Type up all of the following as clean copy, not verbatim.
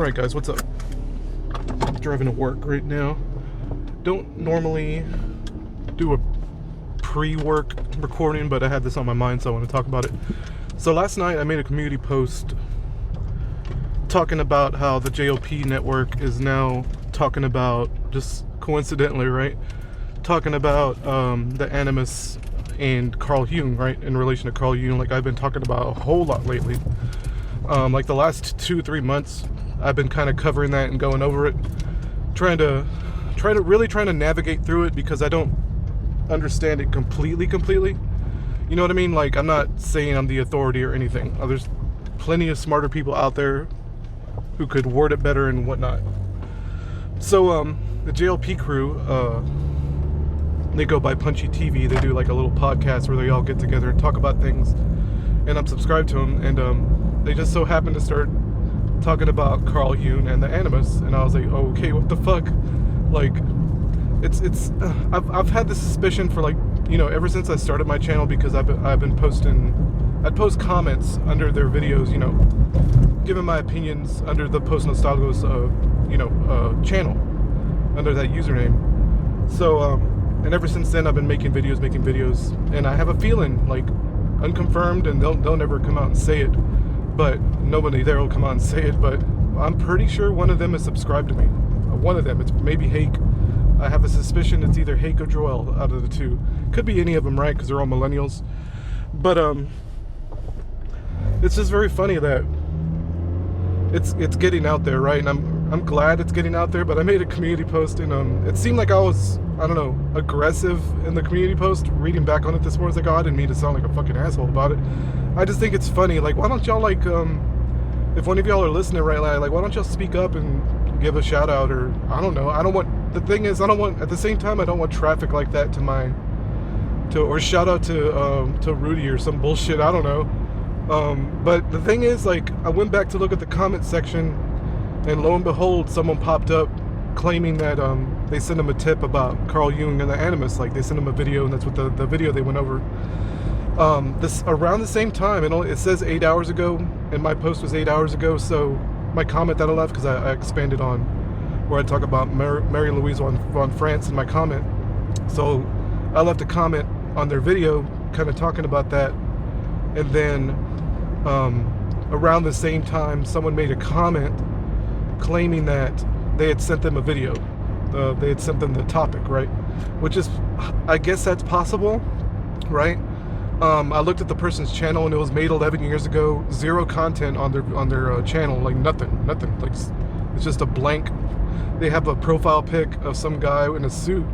Alright guys, what's up? I'm driving to work right now. Don't normally do a pre-work recording, but I had this on my mind, so I want to talk about it. So last night I made a community post talking about how the JOP network is now talking about, just coincidentally, right? Talking about the Animus and Carl Jung, right? In relation to Carl Jung, like I've been talking about a whole lot lately. Like the last 2-3 months, I've been kind of covering that and going over it, trying to navigate through it, because I don't understand it completely. You know what I mean? Like, I'm not saying I'm the authority or anything. There's plenty of smarter people out there who could word it better and whatnot. So the JLP crew, they go by Punchy TV. They do like a little podcast where they all get together and talk about things, and I'm subscribed to them, and they just so happen to start talking about Carl Jung and the Animus, and I was like, oh, okay, what the fuck? Like, I've had this suspicion for, like, you know, ever since I started my channel, because I've been posting, I'd post comments under their videos, you know, giving my opinions under the Post Nostalgos, channel, under that username. So, and ever since then, I've been making videos, and I have a feeling, like, unconfirmed, and they'll never come out and say it, but nobody there will come out and say it, but I'm pretty sure one of them is subscribed to me. One of them, it's maybe Hake. I have a suspicion it's either Hake or Joel out of the two. Could be any of them, right? Because they're all millennials. But it's just very funny that it's getting out there, right? And I'm glad it's getting out there. But I made a community post, and it seemed like I was, I don't know, aggressive in the community post. Reading back on it this morning, I was like, oh, I didn't mean to sound like a fucking asshole about it. I just think it's funny. Like, why don't y'all, like, if one of y'all are listening right now, like, why don't y'all speak up and give a shout out, or I don't know. The thing is, I don't want, at the same time, I don't want traffic like that or shout out to Rudy or some bullshit, I don't know. But the thing is, like, I went back to look at the comment section, and lo and behold, someone popped up claiming that they sent him a tip about Carl Jung and the Animus. Like, they sent him a video, and that's what the video they went over. This around the same time, it says 8 hours ago, and my post was 8 hours ago, so my comment that I left, because I expanded on where I talk about Mary Louise von France in my comment. So I left a comment on their video kind of talking about that, and then around the same time, someone made a comment claiming that they had sent them a video. They had sent them the topic, right? Which is, I guess that's possible, right? I looked at the person's channel, and it was made 11 years ago. Zero content on their channel, like nothing. Like, it's just a blank. They have a profile pic of some guy in a suit,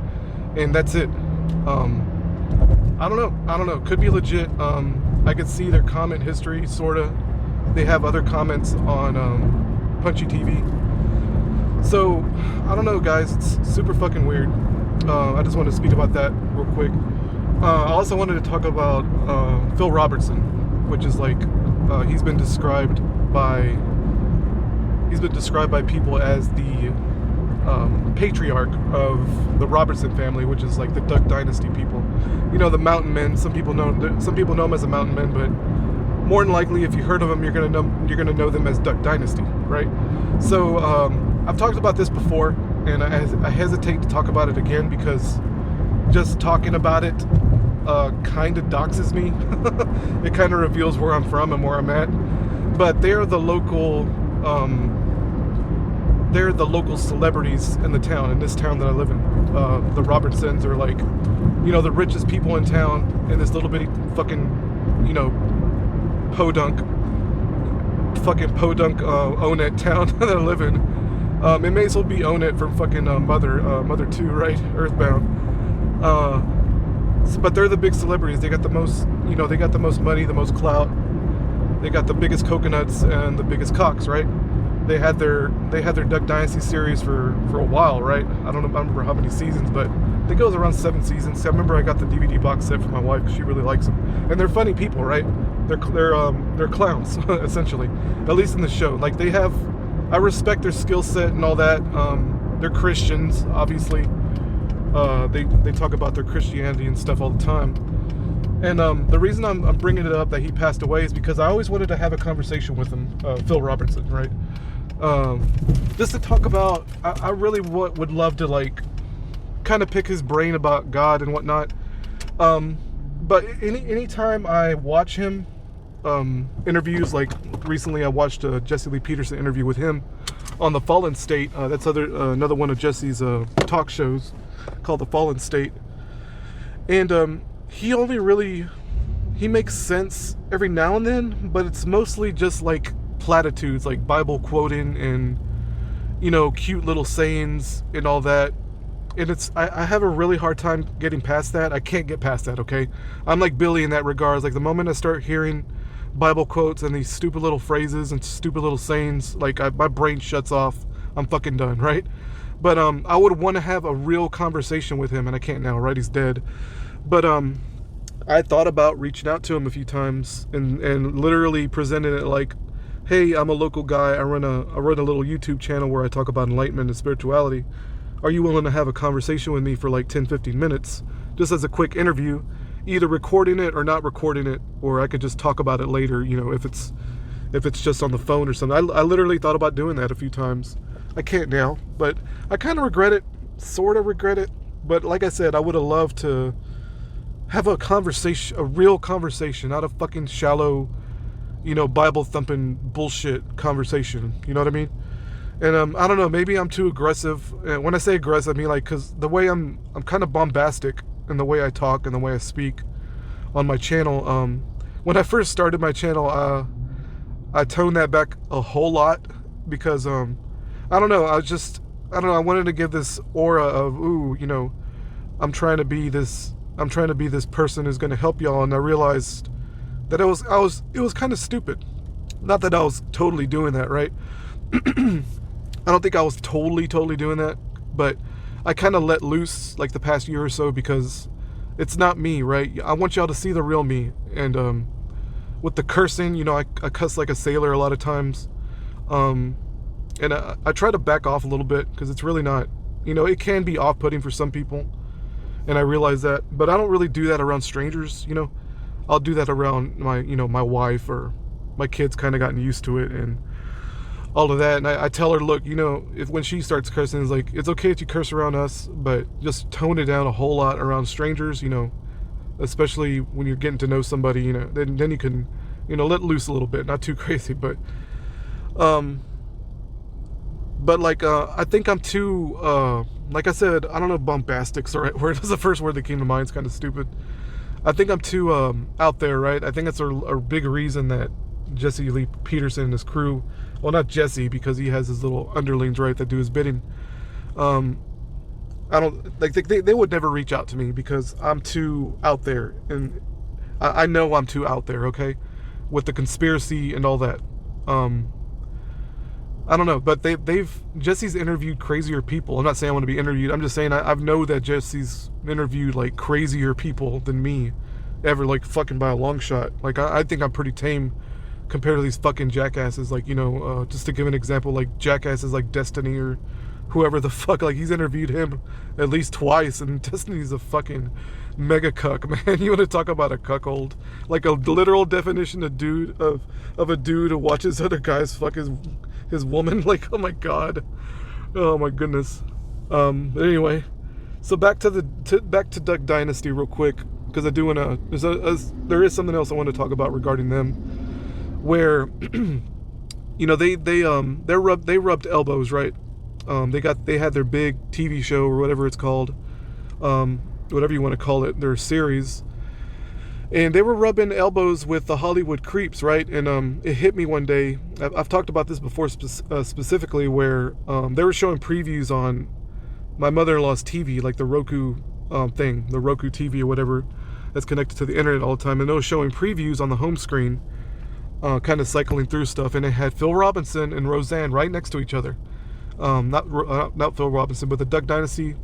and that's it. I don't know. Could be legit. I could see their comment history, sorta. They have other comments on Punchy TV. So I don't know, guys. It's super fucking weird. I just want to speak about that real quick. I also wanted to talk about Phil Robertson, which is like, he's been described by people as the patriarch of the Robertson family, which is like the Duck Dynasty people. You know, the Mountain Men. Some people know him as the Mountain Men, but more than likely, if you heard of them, you're gonna know them as Duck Dynasty, right? So I've talked about this before, and I hesitate to talk about it again, because just talking about it kind of doxes me. It kind of reveals where I'm from and where I'm at. But they're the local celebrities in this town that I live in. The Robertsons are, like, you know, the richest people in town in this little bitty fucking, you know, podunk own it town that I live in. It may as well be Own It from fucking Mother 2, right? Earthbound. But they're the big celebrities. They got the most, you know, they got the most money, the most clout. They got the biggest coconuts and the biggest cocks, right? They had their Duck Dynasty series for a while, right? I don't remember how many seasons, but I think it was around 7 seasons. I remember I got the DVD box set for my wife because she really likes them, and they're funny people, right? They're clowns essentially, at least in the show. Like, I respect their skill set and all that. They're Christians, obviously. They talk about their Christianity and stuff all the time. And the reason I'm bringing it up that he passed away is because I always wanted to have a conversation with him, Phil Robertson, right? just to talk about. I really would love to like kind of pick his brain about God and whatnot. But anytime I watch him interviews, like recently I watched a Jesse Lee Peterson interview with him on The Fallen State. That's another one of Jesse's talk shows called The Fallen State. And he makes sense every now and then, but it's mostly just like platitudes, like Bible quoting and, you know, cute little sayings and all that. And I have a really hard time getting past that. I can't get past that, okay? I'm like Billy in that regards. Like the moment I start hearing Bible quotes and these stupid little phrases and stupid little sayings, like my brain shuts off. I'm fucking done, right? But I would want to have a real conversation with him, and I can't now, right? He's dead. But I thought about reaching out to him a few times and literally presenting it like, hey, I'm a local guy. I run a little YouTube channel where I talk about enlightenment and spirituality. Are you willing to have a conversation with me for like 10-15 minutes, just as a quick interview, either recording it or not recording it, or I could just talk about it later, you know, if it's just on the phone or something. I literally thought about doing that a few times. I can't now, but I kind of regret it, sort of regret it. But like I said, I would have loved to have a conversation, a real conversation, not a fucking shallow, you know, Bible thumping bullshit conversation. You know what I mean? And I don't know, maybe I'm too aggressive. And when I say aggressive, I mean like, cause the way I'm kind of bombastic in the way I talk and the way I speak on my channel. When I first started my channel, I toned that back a whole lot because I don't know, I I wanted to give this aura of, ooh, you know, I'm trying to be this person who's going to help y'all. And I realized that it was kind of stupid. Not that I was totally doing that, right? I don't think I was totally doing that, but I kind of let loose like the past year or so because it's not me, right? I want y'all to see the real me. And with the cursing, you know, I cuss like a sailor a lot of times. And I try to back off a little bit because it's really not, you know, it can be off-putting for some people. And I realize that, but I don't really do that around strangers, you know. I'll do that around my wife, or my kids kind of gotten used to it and all of that. And I tell her, look, you know, when she starts cursing, it's like, it's okay if you curse around us, but just tone it down a whole lot around strangers, you know, especially when you're getting to know somebody, you know, then you can, you know, let loose a little bit, not too crazy, but like, I think I'm too, like I said, I don't know, bombastic's the right word. That's the first word that came to mind. It's kind of stupid. I think I'm too out there, right? I think that's a big reason that Jesse Lee Peterson and his crew, well, not Jesse, because he has his little underlings, right, that do his bidding. I don't, like, they would never reach out to me because I'm too out there. And I know I'm too out there, okay? With the conspiracy and all that. I don't know, but Jesse's interviewed crazier people. I'm not saying I want to be interviewed. I'm just saying I know that Jesse's interviewed like crazier people than me ever, like fucking by a long shot. Like I think I'm pretty tame compared to these fucking jackasses. Like, you know, just to give an example, like jackasses like Destiny or whoever the fuck, like he's interviewed him at least twice, and Destiny's a fucking mega cuck, man. You want to talk about a cuckold? Like a literal definition of a dude who watches other guys fuck his woman. Like, oh my god, oh my goodness. But anyway, so back to Duck Dynasty real quick, because I do want to. There is something else I want to talk about regarding them, where you know they rubbed elbows, right? They had their big TV show or whatever it's called, whatever you want to call it, their series. And they were rubbing elbows with the Hollywood creeps, right? And it hit me one day. I've talked about this before specifically, where they were showing previews on my mother-in-law's TV, like the Roku thing, the Roku TV or whatever that's connected to the internet all the time. And they were showing previews on the home screen, kind of cycling through stuff. And it had Phil Robinson and Roseanne right next to each other. Not Phil Robinson, but the Duck Dynasty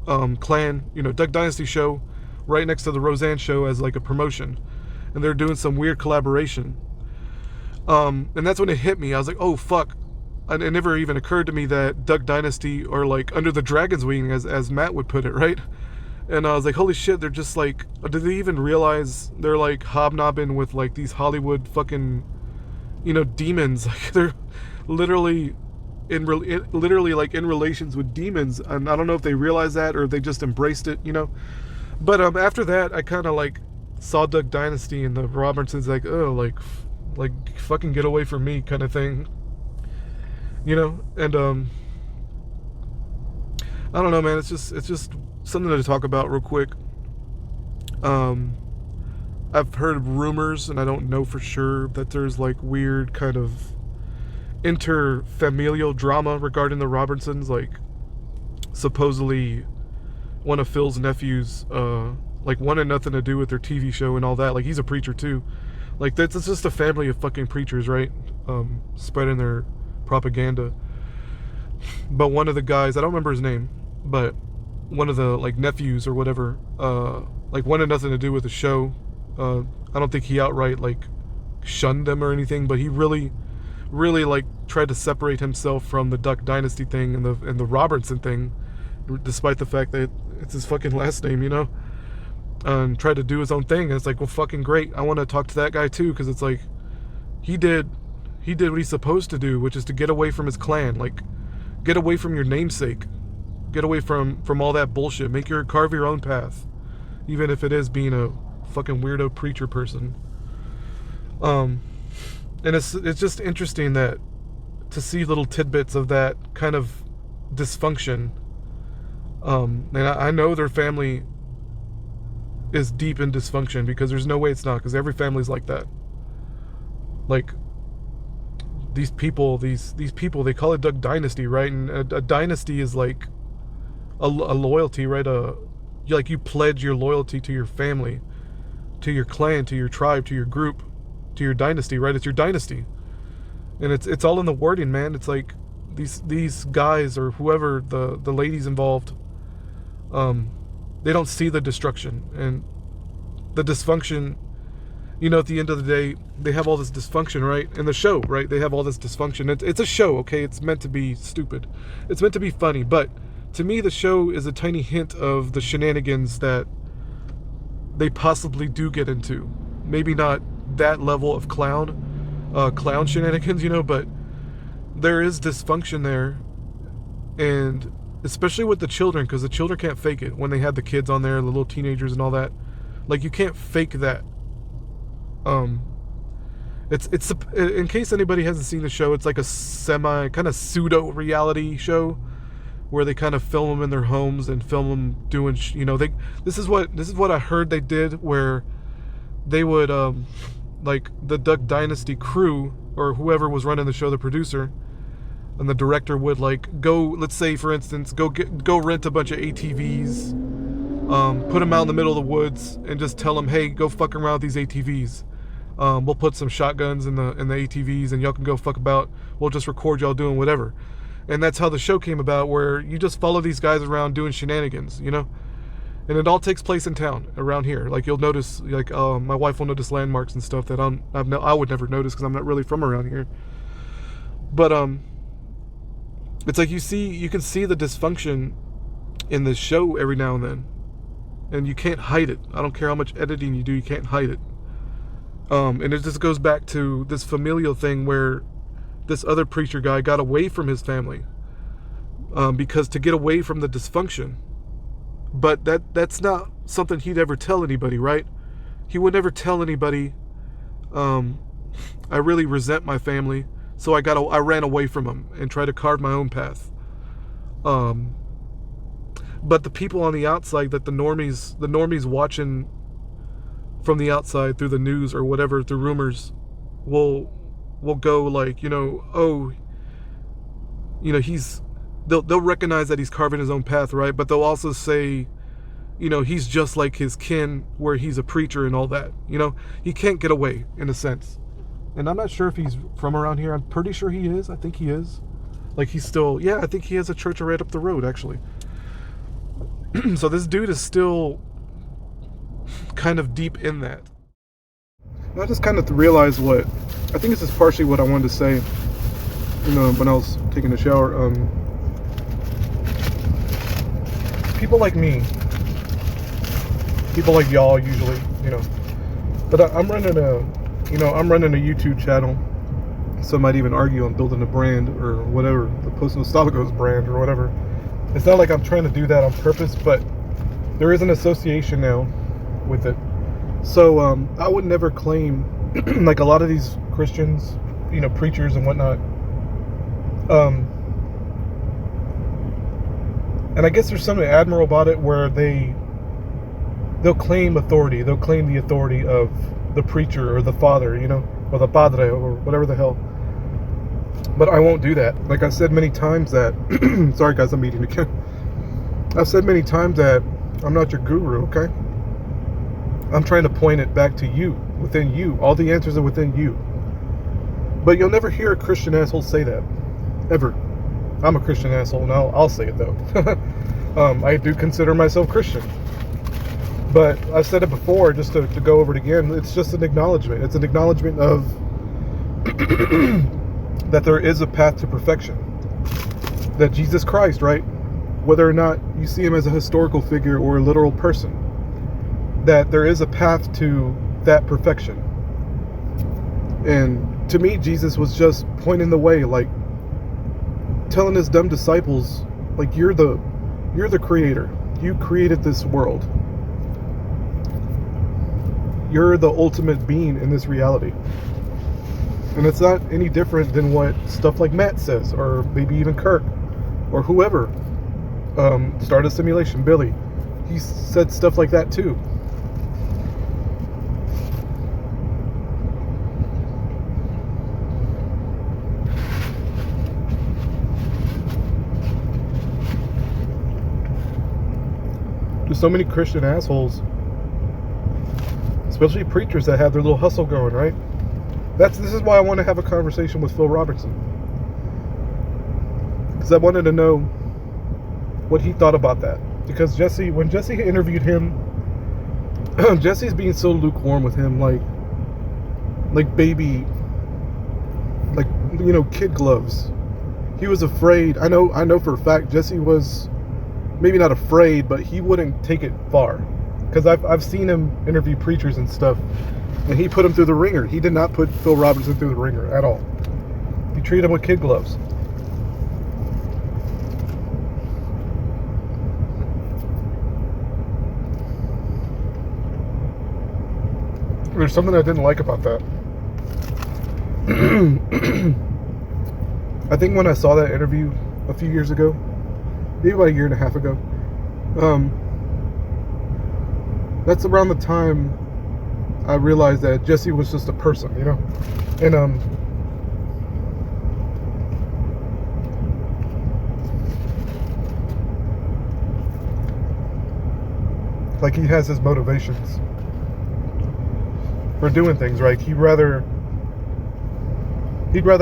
clan, you know, Duck Dynasty show right next to the Roseanne show as like a promotion, and they're doing some weird collaboration. And that's when it hit me. I was like, oh fuck. And it never even occurred to me that Duck Dynasty are like under the dragon's wing, as Matt would put it, right? And I was like, holy shit, they're just like, do they even realize they're like hobnobbing with like these Hollywood fucking, you know, demons? Like they're literally literally like in relations with demons, and I don't know if they realized that or if they just embraced it, you know. But after that, I kind of like saw Duck Dynasty and the Robertsons like, oh, like fucking get away from me kind of thing, you know. And I don't know, man. It's just something to talk about real quick. I've heard rumors, and I don't know for sure, that there's like weird kind of interfamilial drama regarding the Robertsons. Like, supposedly one of Phil's nephews like wanted nothing to do with their TV show and all that. Like, he's a preacher too. Like, that's just a family of fucking preachers, right? Spreading their propaganda. But one of the guys, I don't remember his name, but one of the like nephews or whatever, like wanted nothing to do with the show. I don't think he outright like shunned them or anything, but he really like tried to separate himself from the Duck Dynasty thing and the Robertson thing, despite the fact that it's his fucking last name, you know, and tried to do his own thing. And it's like, well, fucking great. I want to talk to that guy too, because it's like he did what he's supposed to do, which is to get away from his clan, like get away from your namesake, get away from all that bullshit, carve your own path, even if it is being a fucking weirdo preacher person. And it's just interesting that to see little tidbits of that kind of dysfunction. And I know their family is deep in dysfunction, because there's no way it's not, because every family's like that. Like, these people, they call it Duck Dynasty, right? And a dynasty is like a loyalty, right? Like, you pledge your loyalty to your family, to your clan, to your tribe, to your group, to your dynasty, right? It's your dynasty. And it's all in the wording, man. It's like these guys, or whoever, the ladies involved, they don't see the destruction and the dysfunction. You know, at the end of the day, they have all this dysfunction, right? In the show, right? They have all this dysfunction. It's a show, okay? It's meant to be stupid. It's meant to be funny. But to me, the show is a tiny hint of the shenanigans that they possibly do get into. Maybe not that level of clown shenanigans, you know, but there is dysfunction there. And especially with the children, because the children can't fake it. When they had the kids on there, the little teenagers and all that, like, you can't fake that. It's in case anybody hasn't seen the show, it's like a semi kind of pseudo reality show where they kind of film them in their homes and film them doing, you know, this is what I heard they did, where they would like the Duck Dynasty crew, or whoever was running the show, the producer and the director, would like go, let's say for instance, go rent a bunch of ATVs, put them out in the middle of the woods, and just tell them, hey, go fuck around with these ATVs. We'll put some shotguns in the ATVs, and y'all can go fuck about. We'll just record y'all doing whatever. And that's how the show came about, where you just follow these guys around doing shenanigans, you know? And it all takes place in town around here. Like, you'll notice, like, my wife will notice landmarks and stuff that I would never notice, because I'm not really from around here. But it's like you can see the dysfunction in the show every now and then, and you can't hide it. I don't care how much editing you do, you can't hide it. And it just goes back to this familial thing, where this other preacher guy got away from his family, because to get away from the dysfunction. But that's not something he'd ever tell anybody, right? He would never tell anybody, I really resent my family, so I ran away from them and tried to carve my own path. But the people on the outside, that the normies watching from the outside through the news or whatever, through rumors, will go like, you know, oh, you know, they'll recognize that he's carving his own path, right? But they'll also say, you know, he's just like his kin, where he's a preacher and all that. You know, he can't get away, in a sense. And I'm not sure if he's from around here. I'm pretty sure he is. I think he is. Like, he's still, yeah, I think he has a church right up the road, actually. So this dude is still kind of deep in that. And I just kind of realized I think this is partially what I wanted to say, you know, when I was taking a shower. People like me, people like y'all usually, you know, but I'm running a YouTube channel. Some might even argue I'm building a brand or whatever Post Nostalgo's brand or whatever. It's not like I'm trying to do that on purpose, but there is an association now with it. So I would never claim, like a lot of these Christians, preachers and whatnot. And I guess there's something admirable about it where they'll claim authority. They'll claim the authority of the preacher or the father, or the padre or whatever the hell. But I won't do that. Like I said many times that, sorry guys, I'm eating again. I've said many times that I'm not your guru, okay? I'm trying to point it back to you, within you. All the answers are within you. But you'll never hear a Christian asshole say that. Ever. I'm a Christian asshole, and I'll say it though. I do consider myself Christian. But I've said it before, just to go over it again, it's just an acknowledgement. It's an acknowledgement of that there is a path to perfection. That Jesus Christ, right? Whether or not you see him as a historical figure or a literal person, that there is a path to that perfection. And to me, Jesus was just pointing the way, like telling his dumb disciples, like, you're the creator. You created this world. You're the ultimate being in this reality. And it's not any different than what stuff like Matt says, or maybe even Kirk, or whoever. Stardust Simulation, Billy. He said stuff like that too. There's so many Christian assholes, especially preachers that have their little hustle going, right? This is why I want to have a conversation with Phil Robertson, because I wanted to know what he thought about that. Because when Jesse interviewed him, Jesse's being so lukewarm with him, like baby, like, kid gloves. He was afraid. I know for a fact Jesse was maybe not afraid, but he wouldn't take it far. Because I've seen him interview preachers and stuff, and he put him through the ringer. He did not put Phil Robertson through the ringer at all. He treated him with kid gloves. There's something I didn't like about that. I think when I saw that interview a few years ago, maybe about a year and a half ago, that's around the time I realized that Jesse was just a person, and like, he has his motivations for doing things, right? He'd rather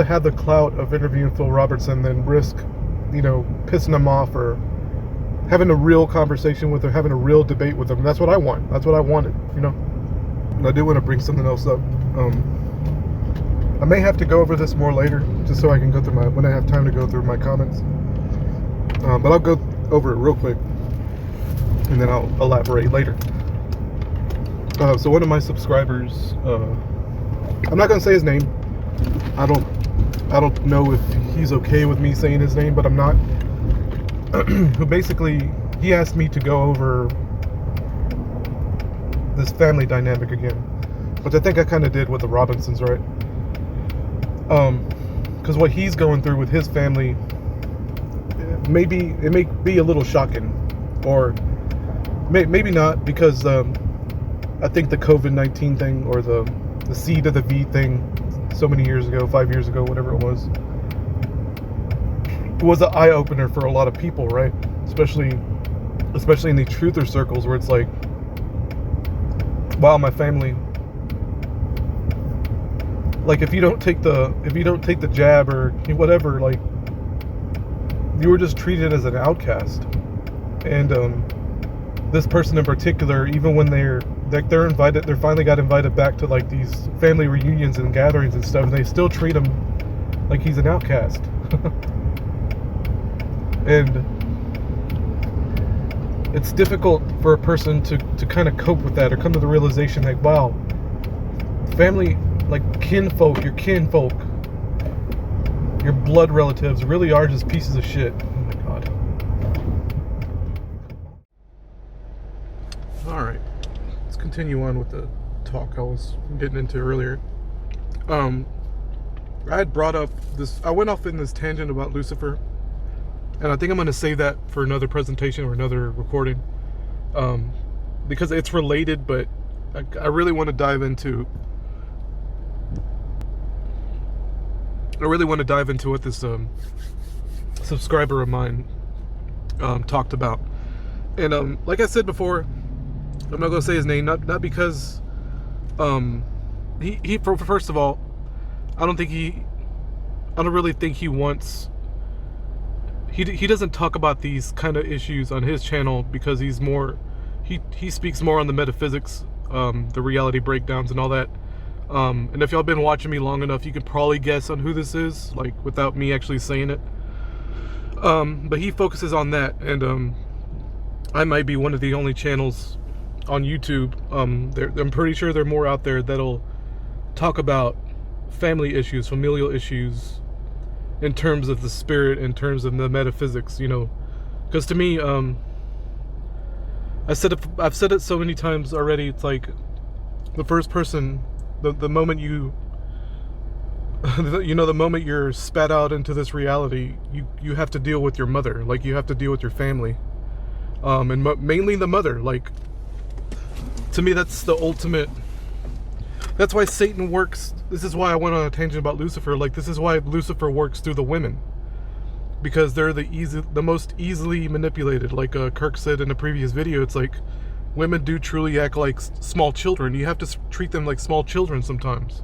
have the clout of interviewing Phil Robertson than risk, pissing him off or having a real conversation with him, having a real debate with him. That's what I want. That's what I wanted, And I do want to bring something else up. I may have to go over this more later, just so I can go through when I have time to go through my comments. But I'll go over it real quick, and then I'll elaborate later. So one of my subscribers, I'm not gonna say his name. I don't know if he's okay with me saying his name, but I'm not. Who basically, he asked me to go over this family dynamic again, which I think I kind of did with the Robinsons, right? Because what he's going through with his family, it may be a little shocking, or maybe not, because I think the COVID-19 thing, or the C to the V thing, so many years ago, 5 years ago, whatever it was an eye-opener for a lot of people, right? Especially in the truther circles, where it's like, wow, my family, like, if you don't take the jab or whatever, like, you were just treated as an outcast. And this person in particular, even when they're invited, they finally got invited back to like these family reunions and gatherings and stuff, and they still treat him like he's an outcast. And it's difficult for a person to kind of cope with that, or come to the realization that, wow, family, like kinfolk, your kinfolk, your blood relatives really are just pieces of shit. Oh my god. Alright, let's continue on with the talk I was getting into earlier. I had brought up this, I went off in this tangent about Lucifer, and I think I'm going to save that for another presentation or another recording, because it's related, but I really want to dive into what this subscriber of mine talked about. And like I said before, I'm not going to say his name, not because he first of all, I don't really think he wants, he doesn't talk about these kind of issues on his channel because he's more, he speaks more on the metaphysics, the reality breakdowns and all that. And if y'all been watching me long enough, you could probably guess on who this is, like without me actually saying it. But he focuses on that, and I might be one of the only channels on YouTube. I'm pretty sure there are more out there that'll talk about family issues, familial issues, in terms of the spirit, in terms of the metaphysics, you know. Because to me, I've said it so many times already. It's like the first person, the moment you, the moment you're spat out into this reality, you have to deal with your mother. Like, you have to deal with your family, and mainly the mother. Like, to me, that's the ultimate. That's why Satan works. This is why I went on a tangent about Lucifer. Like, this is why Lucifer works through the women, because they're the most easily manipulated. Like Kirk said in a previous video, it's like women do truly act like small children. You have to treat them like small children sometimes.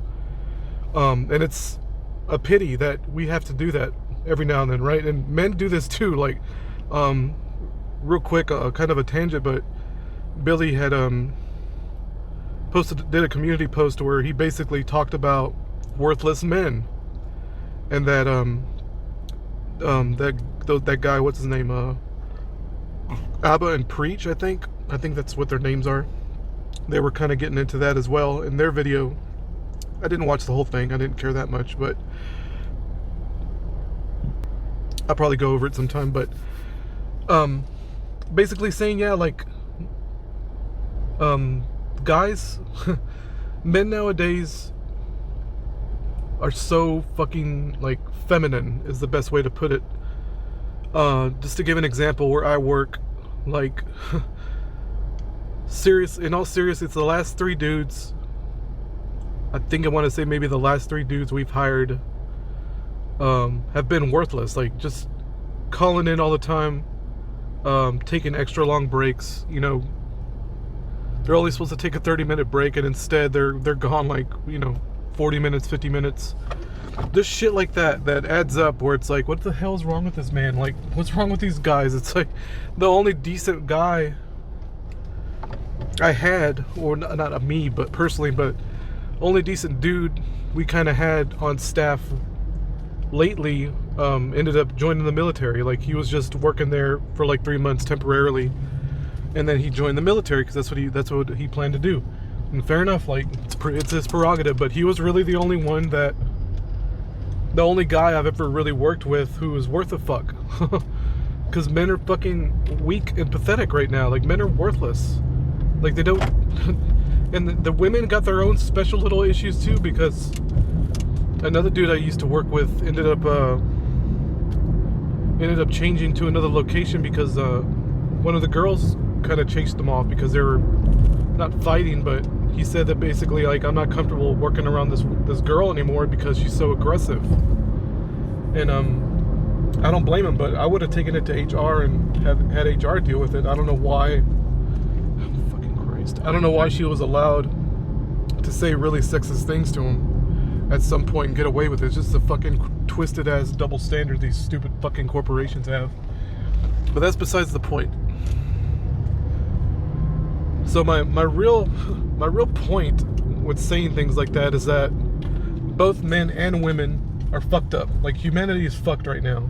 And it's a pity that we have to do that every now and then, right? And men do this too. Like, real quick, kind of a tangent, but Billy had did a community post where he basically talked about worthless men, and that that guy, what's his name, Abba and Preach, I think that's what their names are. They were kind of getting into that as well in their video. I didn't watch the whole thing, I didn't care that much, but I'll probably go over it sometime. But basically saying, yeah, like, guys, men nowadays are so fucking, like, feminine is the best way to put it. Just to give an example, where I work, like, in all seriousness, it's the last 3 dudes, I think I want to say maybe the last 3 dudes we've hired have been worthless. Like, just calling in all the time, taking extra long breaks, you know. They're only supposed to take a 30-minute break, and instead they're gone, like, you know, 40 minutes, 50 minutes. Just shit like that adds up, where it's like, what the hell's wrong with this man? Like, what's wrong with these guys? It's like, the only decent guy I had, or not me, but personally, but only decent dude we kind of had on staff lately ended up joining the military. Like, he was just working there for like 3 months temporarily, and then he joined the military because that's what he planned to do. And fair enough, like, it's his prerogative, but he was really the only guy I've ever really worked with who was worth a fuck. Because men are fucking weak and pathetic right now. Like, men are worthless. Like, they don't. And the women got their own special little issues too, because another dude I used to work with ended up changing to another location because one of the girls kind of chased them off because they were not fighting, but he said that basically, like, I'm not comfortable working around this girl anymore because she's so aggressive. And I don't blame him, but I would have taken it to HR and had HR deal with it. I don't know why. Fucking Christ. I don't know why she was allowed to say really sexist things to him at some point and get away with it. It's just a fucking twisted ass double standard these stupid fucking corporations have. But that's besides the point. So my real point with saying things like that is that both men and women are fucked up. Like, humanity is fucked right now.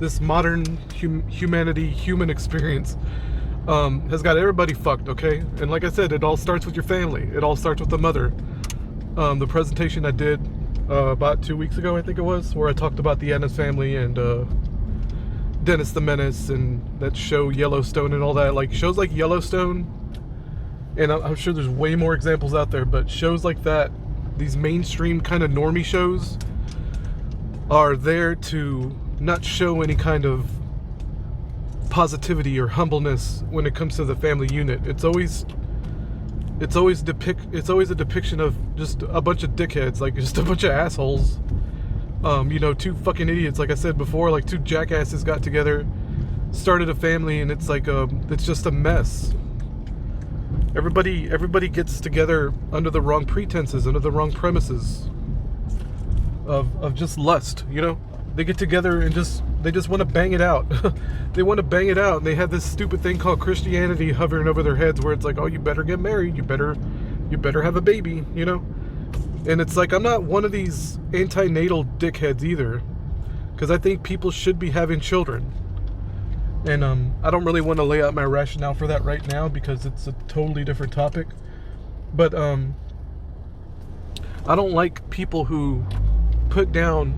This modern human experience has got everybody fucked, okay? And like I said, it all starts with your family. It all starts with the mother. The presentation I did about 2 weeks ago, I think it was, where I talked about the Addams Family and Dennis the Menace and that show Yellowstone and all that. Like shows like Yellowstone, and I'm sure there's way more examples out there, but shows like that, these mainstream kind of normie shows, are there to not show any kind of positivity or humbleness when it comes to the family unit. It's always a depiction of just a bunch of dickheads, like just a bunch of assholes. Two fucking idiots, like I said before, like two jackasses got together, started a family, and it's like it's just a mess. Everybody gets together under the wrong pretenses, under the wrong premises of just lust, They get together and they just want to bang it out. They want to bang it out, and they have this stupid thing called Christianity hovering over their heads where it's like, oh, you better get married, you better have a baby, And it's like, I'm not one of these anti-natal dickheads either, because I think people should be having children. And I don't really want to lay out my rationale for that right now because it's a totally different topic. But I don't like people who put down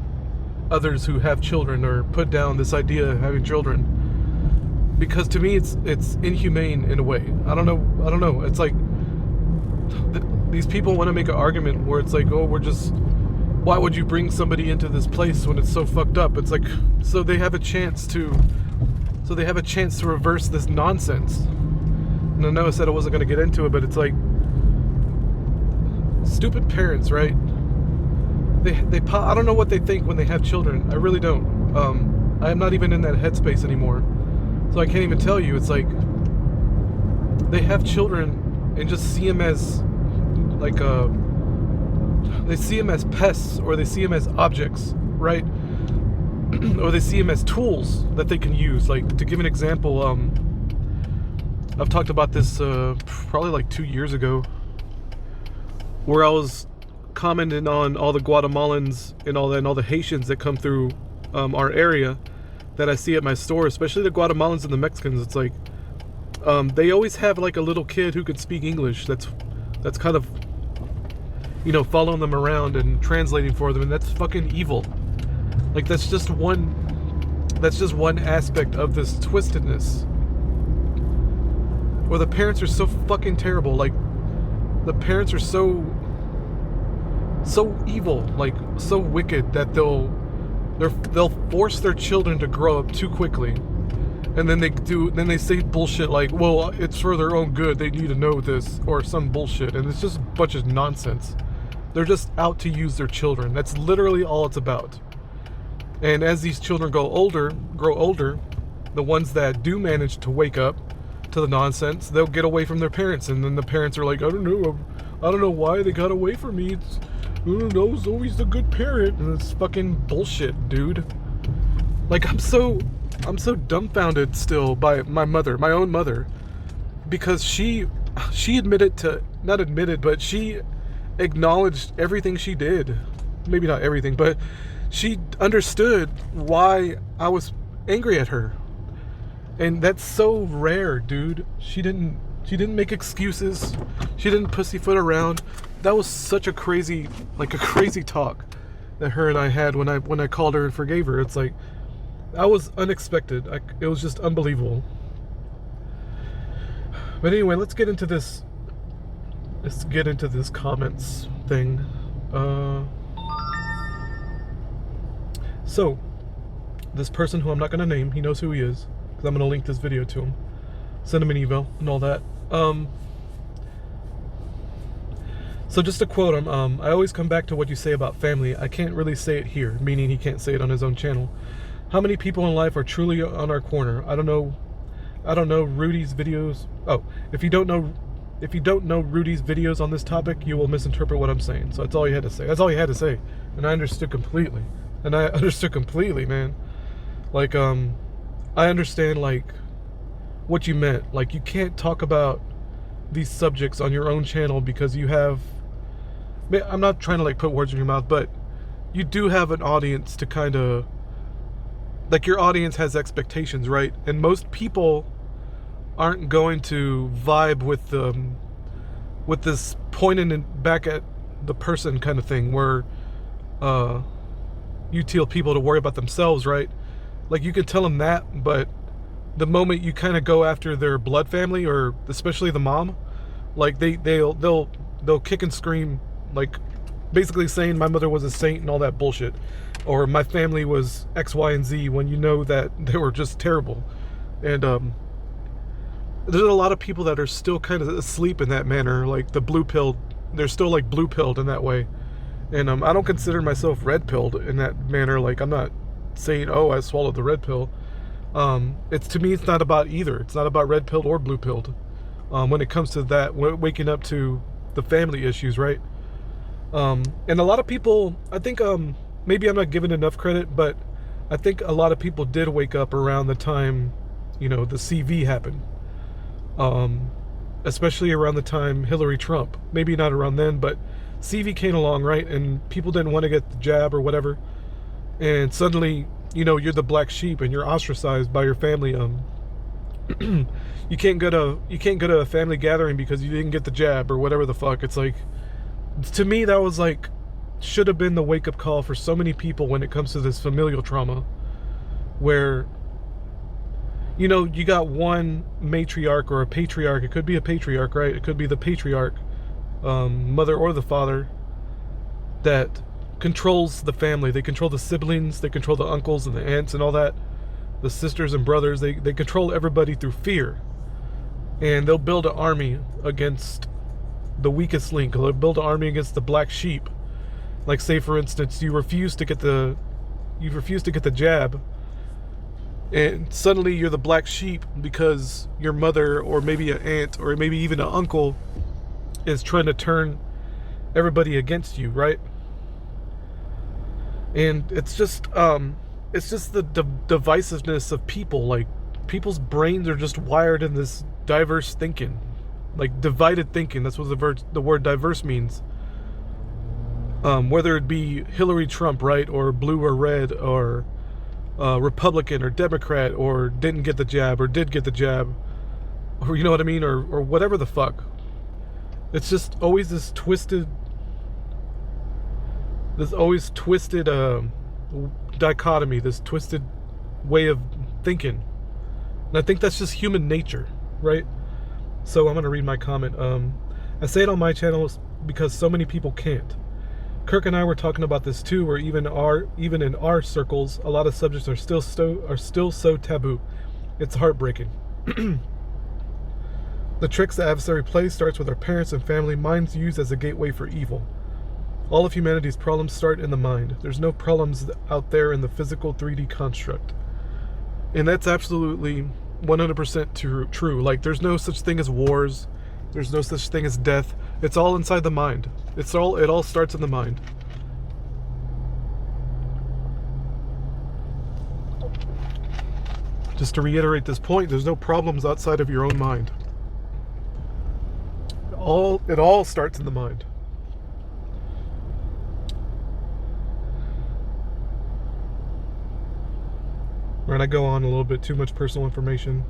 others who have children, or put down this idea of having children, because to me it's inhumane in a way. I don't know. It's like these people want to make an argument where it's like, oh, why would you bring somebody into this place when it's so fucked up? It's like, so they have a chance to reverse this nonsense. And I know I said I wasn't going to get into it, but it's like, stupid parents, right? I don't know what they think when they have children. I really don't. I'm not even in that headspace anymore, so I can't even tell you. It's like they have children and just see them as like they see them as pests, or they see them as objects, right? Or they see them as tools that they can use. Like, to give an example, I've talked about this probably like 2 years ago, where I was commenting on all the Guatemalans and all the Haitians that come through our area that I see at my store, especially the Guatemalans and the Mexicans. It's like they always have like a little kid who could speak English that's kind of following them around and translating for them, and that's fucking evil. Like, that's just one aspect of this twistedness, where the parents are so fucking terrible. Like, the parents are so evil, like so wicked, that they'll force their children to grow up too quickly, and then they say bullshit like, well, it's for their own good, they need to know this, or some bullshit, and it's just a bunch of nonsense. They're just out to use their children. That's literally all it's about. And as these children grow older, the ones that do manage to wake up to the nonsense, they'll get away from their parents, and then the parents are like, I don't know why they got away from me. It's always a good parent, and it's fucking bullshit, dude. Like, I'm so dumbfounded still by my own mother, because she acknowledged everything she did. Maybe not everything, but she understood why I was angry at her. And that's so rare, dude. She didn't make excuses. She didn't pussyfoot around. That was such a crazy talk that her and I had when I called her and forgave her. It's like, that was unexpected. It was just unbelievable. But anyway, let's get into this comments thing. So, this person who I'm not going to name, he knows who he is, because I'm going to link this video to him. Send him an email and all that. So just to quote him, I always come back to what you say about family. I can't really say it here, meaning he can't say it on his own channel. How many people in life are truly on our corner? I don't know Rudy's videos. Oh, if you don't know Rudy's videos on this topic, you will misinterpret what I'm saying. So that's all he had to say. That's all he had to say. And I understood completely. Man. Like, I understand, like, what you meant. Like, you can't talk about these subjects on your own channel because you have... I'm not trying to, like, put words in your mouth, but you do have an audience to kind of... Like, your audience has expectations, right? And most people aren't going to vibe with this pointing back at the person kind of thing, where uh, you tell people to worry about themselves, right? Like, you can tell them that, but the moment you kind of go after their blood family, or especially the mom, like they'll kick and scream, like basically saying my mother was a saint and all that bullshit, or my family was X, Y, and Z, when you know that they were just terrible. And there's a lot of people that are still kind of asleep in that manner, like the blue pill. They're still like blue pilled in that way. And I don't consider myself red pilled in that manner. Like, I'm not saying, oh, I swallowed the red pill. It's, to me, it's not about either. It's not about red pilled or blue pilled. When it comes to that, waking up to the family issues, right? And a lot of people, I think, maybe I'm not giving enough credit, but I think a lot of people did wake up around the time, the CV happened. Especially around the time Hillary Trump. Maybe not around then, but CV came along, right? And people didn't want to get the jab or whatever. And suddenly, you're the black sheep and you're ostracized by your family. You can't go to a family gathering because you didn't get the jab or whatever the fuck. It's like, to me, that was like, should have been the wake-up call for so many people when it comes to this familial trauma, where you got one matriarch or a patriarch. It could be a patriarch, right? It could be the patriarch, mother or the father, that controls the family. They control the siblings, they control the uncles and the aunts and all that, the sisters and brothers. They control everybody through fear. And they'll build an army against the weakest link. They'll build an army against the black sheep. Like, say for instance, you refuse to get the jab, and suddenly you're the black sheep because your mother, or maybe an aunt, or maybe even an uncle, is trying to turn everybody against you, right? And it's just the divisiveness of people. Like, people's brains are just wired in this diverse thinking, like divided thinking. That's what the word diverse means. Whether it be Hillary Trump, right, or blue or red, or Republican or Democrat, or didn't get the jab or did get the jab, or you know what I mean, or whatever the fuck. It's just always this twisted dichotomy, this twisted way of thinking. And I think that's just human nature, right? So I'm going to read my comment. I say it on my channel because so many people can't. Kirk and I were talking about this too, where even in our circles, a lot of subjects are still so taboo. It's heartbreaking. The tricks the adversary plays starts with our parents and family, minds used as a gateway for evil. All of humanity's problems start in the mind. There's no problems out there in the physical 3D construct. And that's absolutely 100% true. Like, there's no such thing as wars. There's no such thing as death. It's all inside the mind. It all starts in the mind. Just to reiterate this point, there's no problems outside of your own mind. It all starts in the mind. Right, I go on a little bit too much personal information.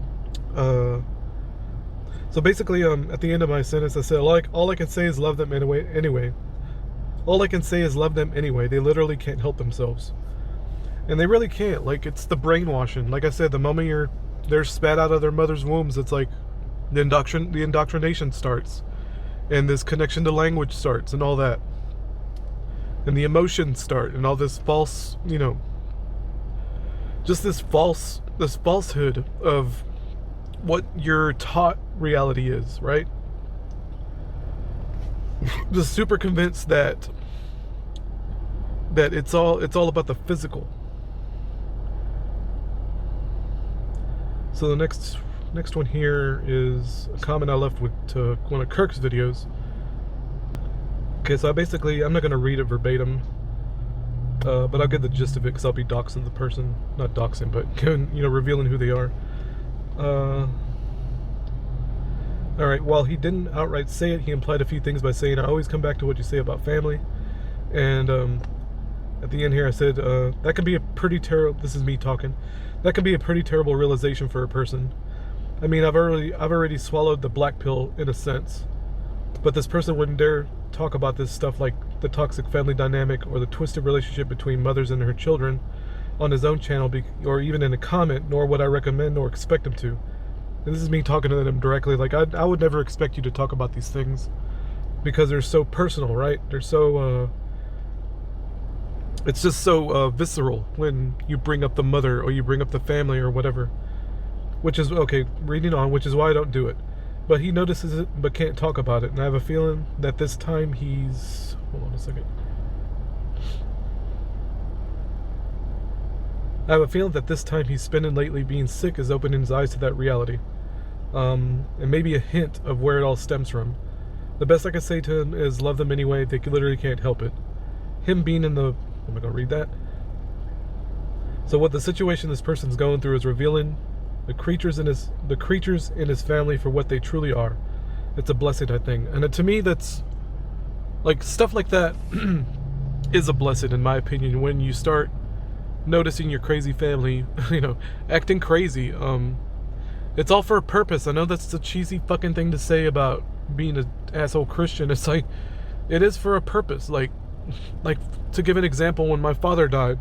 So basically, at the end of my sentence, I said, all I can say is love them anyway. All I can say is love them anyway. They literally can't help themselves. And they really can't. Like, it's the brainwashing. Like I said, the moment they're spat out of their mother's wombs, it's like the indoctrination starts. And this connection to language starts and all that. And the emotions start and all this false, just this falsehood of what you're taught reality is, right? Just super convinced that it's all about the physical. So the next one here is a comment I left to one of Kirk's videos. Okay, so I'm not gonna read it verbatim, but I'll get the gist of it because I'll be doxing the person, not doxing, but revealing who they are. Alright, while he didn't outright say it, he implied a few things by saying, I always come back to what you say about family. And at the end here I said, that can be a pretty terrible, this is me talking, that can be a pretty terrible realization for a person. I mean, I've already swallowed the black pill in a sense, but this person wouldn't dare talk about this stuff like the toxic family dynamic or the twisted relationship between mothers and her children on his own channel, or even in a comment, nor would I recommend nor expect him to. And this is me talking to them directly. Like, I would never expect you to talk about these things because they're so personal, right? They're so, it's just so visceral when you bring up the mother or you bring up the family or whatever. Which is, okay, reading on, which is why I don't do it. But he notices it but can't talk about it. And I have a feeling that this time he's... Hold on a second. I have a feeling that this time he's spending lately being sick is opening his eyes to that reality. And maybe a hint of where it all stems from. The best I can say to him is love them anyway. They literally can't help it. Him being in the... Am I going to read that? So what the situation this person's going through is revealing the creatures in his family for what they truly are. It's a blessing, I think. And to me, that's... Like, stuff like that is a blessing, in my opinion, when you start noticing your crazy family, acting crazy. It's all for a purpose. I know that's a cheesy fucking thing to say about being an asshole Christian. It's like, it is for a purpose. Like, to give an example, when my father died,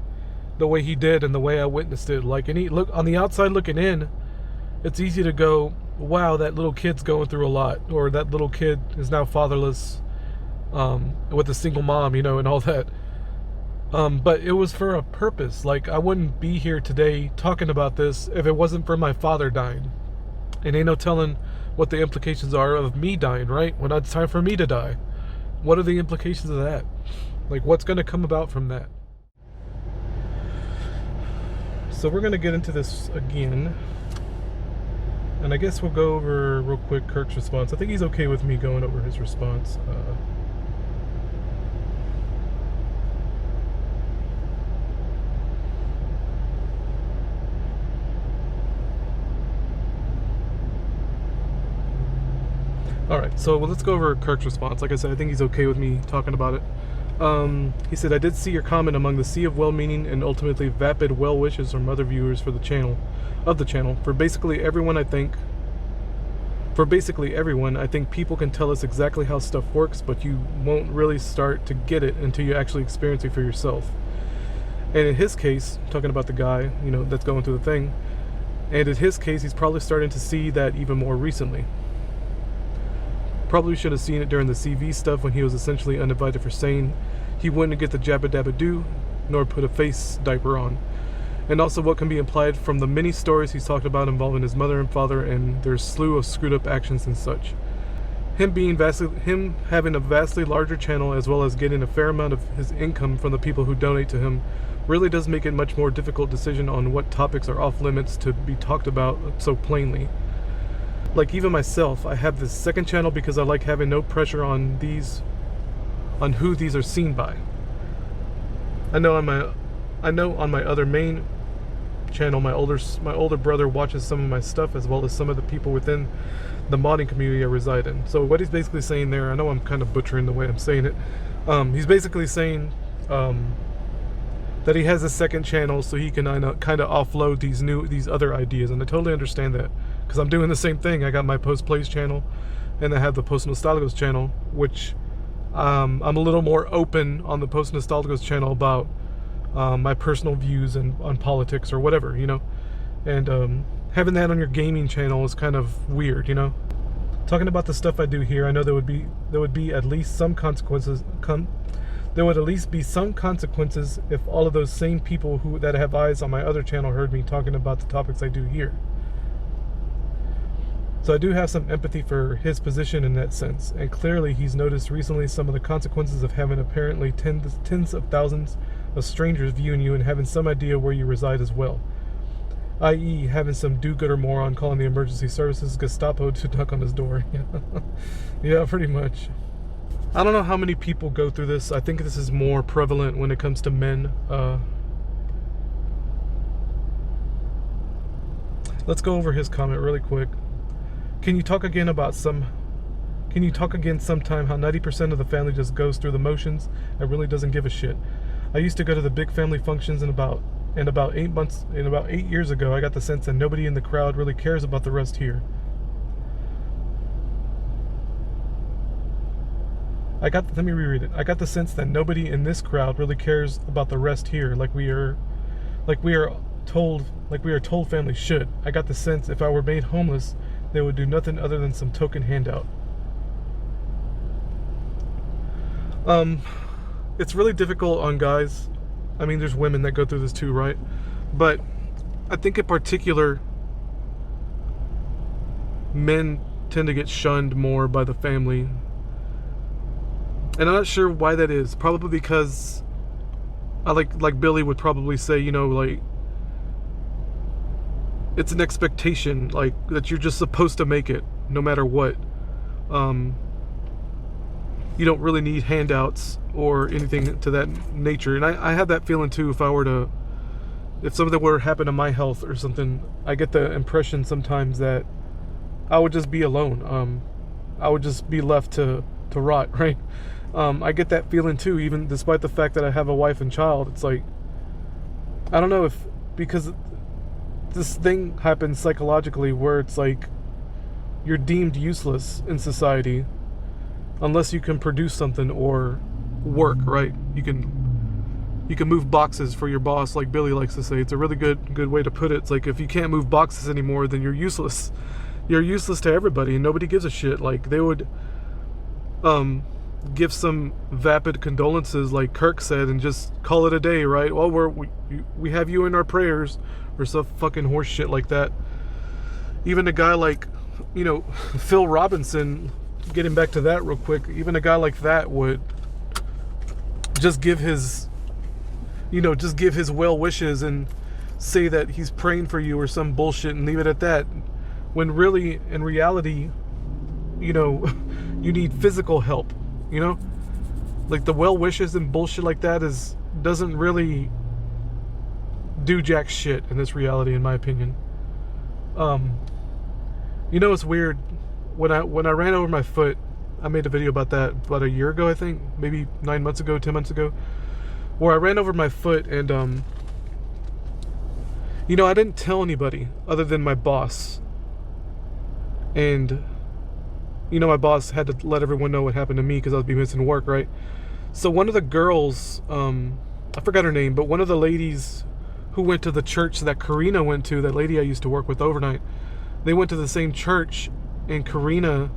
the way he did and the way I witnessed it, like, look on the outside looking in, it's easy to go, wow, that little kid's going through a lot, or that little kid is now fatherless, with a single mom, and all that. But it was for a purpose. Like, I wouldn't be here today talking about this if it wasn't for my father dying. And ain't no telling what the implications are of me dying, right? When it's time for me to die. What are the implications of that? Like, what's going to come about from that? So we're going to get into this again. And I guess we'll go over real quick Kirk's response. I think he's okay with me going over his response. Alright, so let's go over Kirk's response. Like I said, I think he's okay with me talking about it. He said, I did see your comment among the sea of well-meaning and ultimately vapid well wishes from other viewers for the channel. For basically everyone, I think people can tell us exactly how stuff works, but you won't really start to get it until you actually experience it for yourself. And in his case, talking about the guy, that's going through the thing, and in his case, he's probably starting to see that even more recently. Probably should have seen it during the CV stuff when he was essentially uninvited for saying he wouldn't get the jabba dabba do, nor put a face diaper on. And also what can be implied from the many stories he's talked about involving his mother and father and their slew of screwed up actions and such. Him having a vastly larger channel as well as getting a fair amount of his income from the people who donate to him really does make it a much more difficult decision on what topics are off limits to be talked about so plainly. Like, even myself, I have this second channel because I like having no pressure on who these are seen by. I know on my other main channel, my older brother watches some of my stuff as well as some of the people within the modding community I reside in. So what he's basically saying there, I know I'm kind of butchering the way I'm saying it. He's basically saying that he has a second channel so he can kind of offload these other ideas, and I totally understand that. Because I'm doing the same thing. I got my Post Plays channel, and I have the Post Nostalgos channel, which I'm a little more open on the Post Nostalgos channel about my personal views on politics or whatever, And having that on your gaming channel is kind of weird, Talking about the stuff I do here, I know there would be at least some consequences. There would at least be some consequences if all of those same people that have eyes on my other channel heard me talking about the topics I do here. So I do have some empathy for his position in that sense, and clearly he's noticed recently some of the consequences of having apparently tens of thousands of strangers viewing you and having some idea where you reside as well. I.e. having some do-gooder moron calling the emergency services Gestapo to knock on his door. Yeah, pretty much. I don't know how many people go through this. I think this is more prevalent when it comes to men. Let's go over his comment really quick. Can you talk again sometime how 90% of the family just goes through the motions and really doesn't give a shit? I used to go to the big family functions and about 8 years ago I got the sense that nobody in the crowd really cares about the rest here. let me reread it. I got the sense that nobody in this crowd really cares about the rest here, like we are told families should. I got the sense if I were made homeless, they would do nothing other than some token handout. It's really difficult on guys. I mean, there's women that go through this too, right? But I think in particular, men tend to get shunned more by the family. And I'm not sure why that is. Probably because I like Billy would probably say, you know, like, it's an expectation, like, that you're just supposed to make it no matter what. You don't really need handouts or anything to that nature. And I have that feeling too. If something were to happen to my health or something, I get the impression sometimes that I would just be alone. I would just be left to rot, right? I get that feeling too, even despite the fact that I have a wife and child. It's like, I don't know, if because this thing happens psychologically where it's like you're deemed useless in society unless you can produce something or work, right? You can move boxes for your boss, like Billy likes to say. It's a really good way to put it. It's like, if you can't move boxes anymore, then you're useless. You're useless to everybody, and nobody gives a shit. Like, they would give some vapid condolences, like Kirk said, and just call it a day, right? Well, we have you in our prayers, or some fucking horse shit like that. Even a guy like, you know, Phil Robinson, getting back to that real quick, even a guy like that would just give his well wishes and say that he's praying for you or some bullshit and leave it at that, when really, in reality, you know, you need physical help, you know? Like, the well wishes and bullshit like that doesn't really do jack shit in this reality, in my opinion. You know, it's weird. When I ran over my foot, I made a video about that about a year ago, I think, maybe 9 months ago, 10 months ago, where I ran over my foot, and you know, I didn't tell anybody other than my boss. And you know, my boss had to let everyone know what happened to me because I would be missing work, right? So one of the girls, I forgot her name, but one of the ladies who went to the church that Karina went to, that lady I used to work with overnight, they went to the same church, and Karina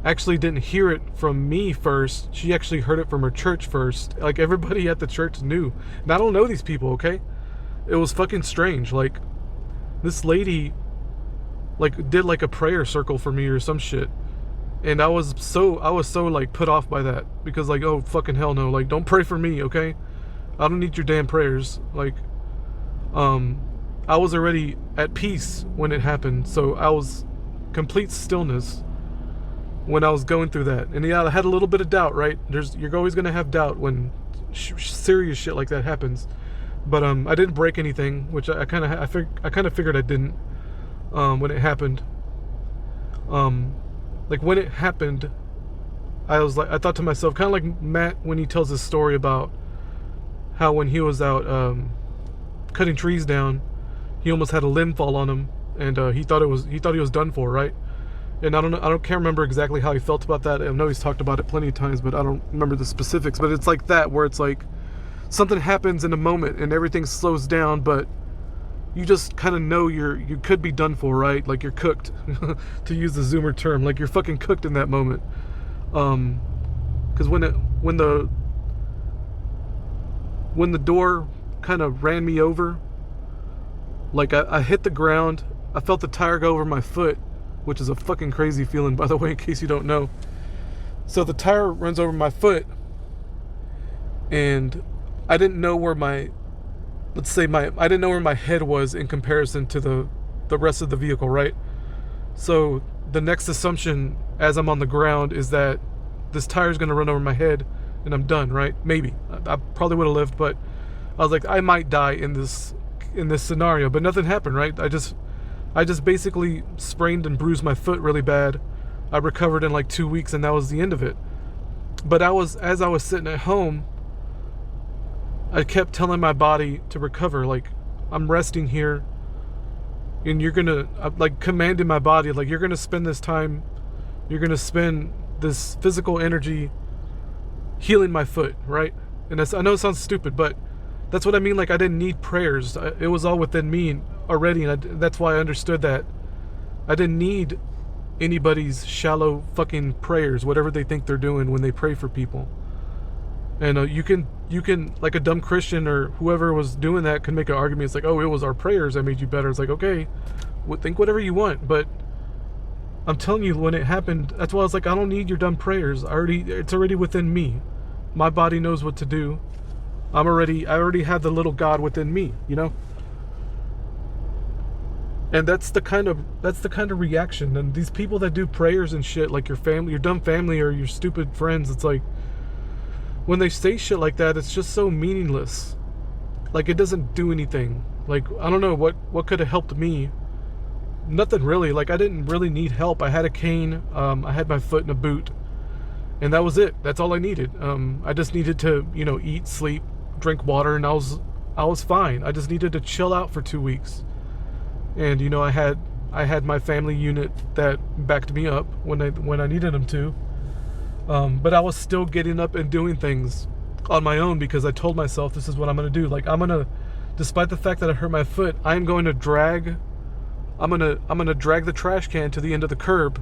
actually didn't hear it from me first. She actually heard it from her church first. Like, everybody at the church knew. And I don't know these people, okay? It was fucking strange. Like, this lady, like, did like a prayer circle for me or some shit. And I was so like put off by that, because like, oh fucking hell no, like, don't pray for me, okay? I don't need your damn prayers. Like, I was already at peace when it happened, so I was complete stillness when I was going through that. And yeah, I had a little bit of doubt, right? You're always gonna have doubt when serious shit like that happens. But I didn't break anything, which I kind of figured I didn't when it happened. Like, when it happened, I thought to myself, kind of like Matt when he tells his story about how when he was out cutting trees down, he almost had a limb fall on him, and he thought he was done for, right? And can't remember exactly how he felt about that. I know he's talked about it plenty of times, but I don't remember the specifics. But it's like that, where it's like something happens in a moment and everything slows down, but you just kind of know you could be done for, right? Like, you're cooked, to use the Zoomer term. Like, you're fucking cooked in that moment. Because when the door kind of ran me over, like, I hit the ground, I felt the tire go over my foot, which is a fucking crazy feeling, by the way, in case you don't know. So the tire runs over my foot, and I didn't know where I didn't know where my head was in comparison to the rest of the vehicle, right? So the next assumption as I'm on the ground is that this tire is going to run over my head and I'm done, right? Maybe. I probably would have lived, but I was like, I might die in this scenario, but nothing happened, right? I just basically sprained and bruised my foot really bad. I recovered in like 2 weeks, and that was the end of it. But as I was sitting at home, I kept telling my body to recover. Like, I'm resting here, and you're gonna, like, commanding my body, like, you're gonna spend this time, you're gonna spend this physical energy healing my foot, right? And I know it sounds stupid, but that's what I mean. Like, I didn't need prayers. It was all within me already, and that's why I understood that I didn't need anybody's shallow fucking prayers, whatever they think they're doing when they pray for people. And you can, like, a dumb Christian or whoever was doing that can make an argument. It's like, oh, it was our prayers that made you better. It's like, okay, think whatever you want, but I'm telling you, when it happened, that's why I was like, I don't need your dumb prayers. It's already within me. My body knows what to do. I already have the little God within me, you know? And that's the kind of reaction. And these people that do prayers and shit, like your family, your dumb family or your stupid friends, it's like, when they say shit like that, it's just so meaningless. Like, it doesn't do anything. Like, I don't know what could have helped me. Nothing really. Like, I didn't really need help. I had a cane. I had my foot in a boot, and that was it. That's all I needed. I just needed to, eat, sleep, drink water, and I was fine. I just needed to chill out for 2 weeks. And I had my family unit that backed me up when I needed them to. But I was still getting up and doing things on my own because I told myself this is what I'm gonna do. Like, despite the fact that I hurt my foot, I'm gonna drag the trash can to the end of the curb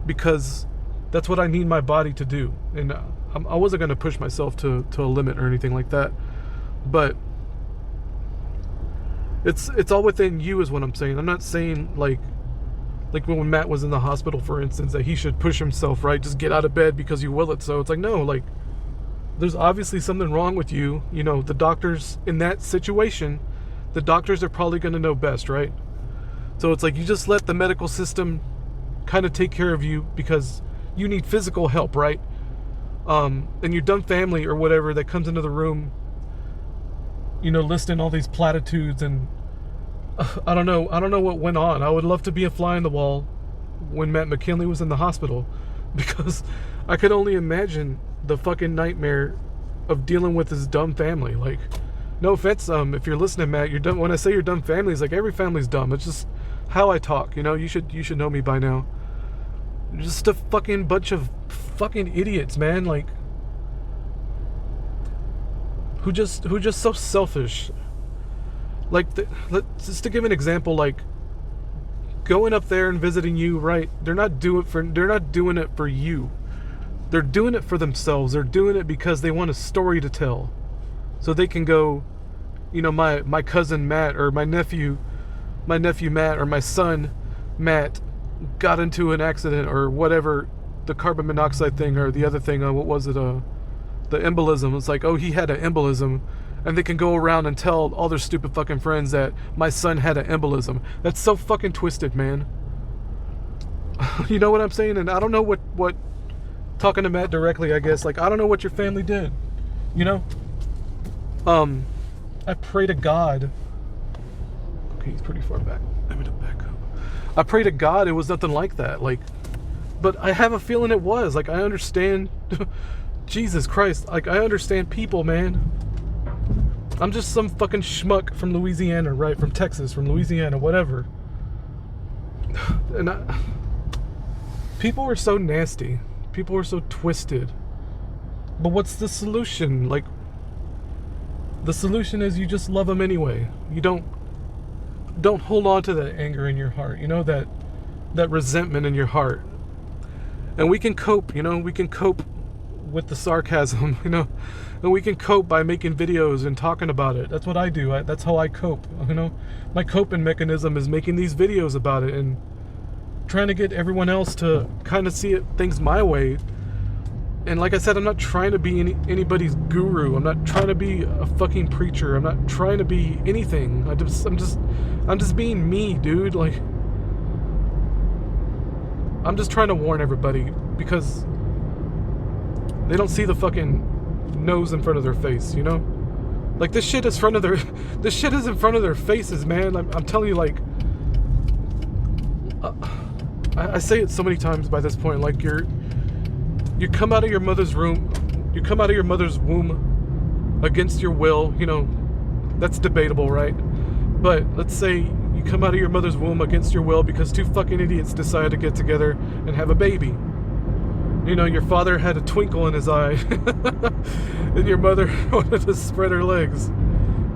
because that's what I need my body to do. And I wasn't gonna push myself to a limit or anything like that. But it's all within you is what I'm saying. I'm not saying like when Matt was in the hospital, for instance, that he should push himself, right? Just get out of bed because you will it. So it's like, no, like, there's obviously something wrong with you. The doctors in that situation, the doctors are probably going to know best, right? So it's like, you just let the medical system kind of take care of you because you need physical help, right? And your dumb family or whatever that comes into the room, listing all these platitudes and I don't know what went on. I would love to be a fly on the wall when Matt McKinley was in the hospital because I could only imagine the fucking nightmare of dealing with his dumb family. Like, no offense, if you're listening, Matt, you're dumb. When I say you're dumb family, it's like every family's dumb. It's just how I talk, you should know me by now. Just a fucking bunch of fucking idiots, man, like who just so selfish. Like, just to give an example, like going up there and visiting you, right? They're not doing it for you. They're doing it for themselves. They're doing it because they want a story to tell, so they can go, my cousin Matt or my nephew Matt or my son Matt got into an accident or whatever, the carbon monoxide thing or the other thing. What was it? The embolism. It's like, oh, he had an embolism. And they can go around and tell all their stupid fucking friends that my son had an embolism. That's so fucking twisted, man. You know what I'm saying? And I don't know what talking to Matt directly, I guess, like, I don't know what your family did, I pray to God. Okay, he's pretty far back. I'm gonna back up. I pray to God it was nothing like that, like, but I have a feeling it was. Like, I understand. Jesus Christ, like, I understand people, man. I'm just some fucking schmuck from Louisiana, right? From Texas, from Louisiana, whatever. And people were so nasty. People were so twisted. But what's the solution? Like, the solution is you just love them anyway. You don't hold on to that anger in your heart, that resentment in your heart. And we can cope, we can cope with the sarcasm, and we can cope by making videos and talking about it. That's what I do. That's how I cope. My coping mechanism is making these videos about it and trying to get everyone else to kind of see things my way. And like I said, I'm not trying to be anybody's guru. I'm not trying to be a fucking preacher. I'm not trying to be anything. I'm just being me, dude. Like, I'm just trying to warn everybody because they don't see the fucking nose in front of their face, Like, this shit is in front of their faces, man. I'm telling you, like, I say it so many times by this point. Like, you come out of your mother's womb against your will. That's debatable, right? But let's say you come out of your mother's womb against your will because two fucking idiots decided to get together and have a baby. You know, your father had a twinkle in his eye, and your mother wanted to spread her legs